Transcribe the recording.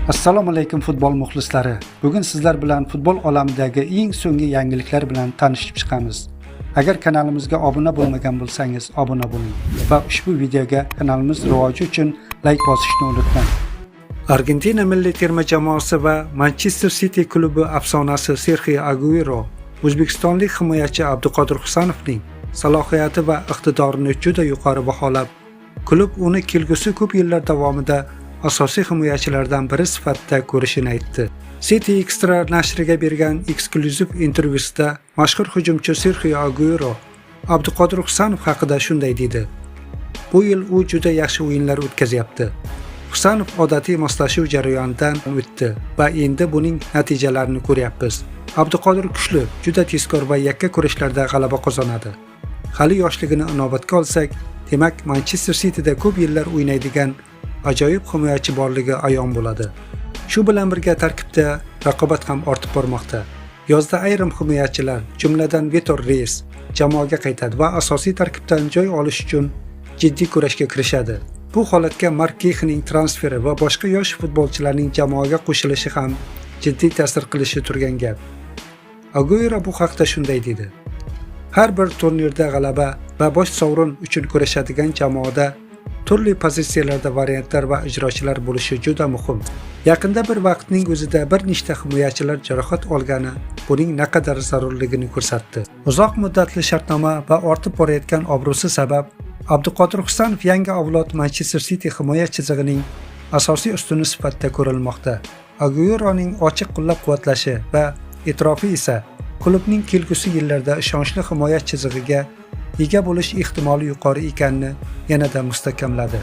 Assalomu alaykum futbol muxlislari. Bugun sizlar bilan futbol olamidagi eng so'nggi yangiliklar bilan tanishib chiqamiz. Agar kanalimizga obuna bo'lmagan bo'lsangiz, obuna bo'ling va ushbu videoga kanalimiz rivoji uchun like bosishni unutmang. Argentina milliy terma jamoasi va Manchester City klubi afsonasi Serxio Aguero o'zbekistonlik himoyachi Abduqodir Husanovning salohiyati va iqtidorini juda yuqori baholab, klub uni kelgusi ko'p yillar davomida asosiy himoyachilardan biri sifatida ko'rishini aytdi. City Extra nashriga bergan eksklyuziv intervyusida mashhur hujumchi Serxio Aguero Abduqodir Husanov haqida shunday dedi: "Bu yil u juda yaxshi o'yinlar o'tkazyapti. Husanov odatiy moslashuv jarayonidan o'tdi va endi buning natijalarini ko'ryapmiz. Abduqodir kuchli, juda tezkor va yakka kurashlarda g'alaba qozonadi. Hali yoshligini inobatga olsak, demak Manchester Cityda ko'p yillar o'ynaydigan ajoyib himoyachi borligi ayon bo'ladi. Shu bilan birga tarkibda raqobat ham ortib bormoqda. Yozda ayrim himoyachilar, jumladan Vitor Reis, jamoaga qaytadi va asosiy tarkibdan joy olish uchun jiddiy kurashga kirishadi. Bu holatga Mark Geyxning transferi va boshqa yosh futbolchilarning jamoaga qo'shilishi ham jiddiy ta'sir qilishi turgan gap." Aguero bu haqda shunday dedi: "Har bir turnirda g'alaba va bosh sovrin uchun kurashadigan jamoada turli pozitsiyalarda variantlar va ijrochilar bo'lishi juda muhim. Yaqinda bir vaqtning o'zida bir nechta himoyachilar jarohat olgani buning naqadar zarurligini ko'rsatdi. Uzoq muddatli shartnoma va ortib borayotgan obro'si sabab Abduqodir Husanov yangi avlod Manchester City himoya chizig'ining asosiy ustuni sifatida ko'rilmoqda. Agueroning ochiq qo'llab-quvvatlashi va e'tirofi esa klubning kelgusi yillarda ishonchli himoya chizig'iga ega bo'lish ehtimoli yuqori ekanini yanada mustahkamladi."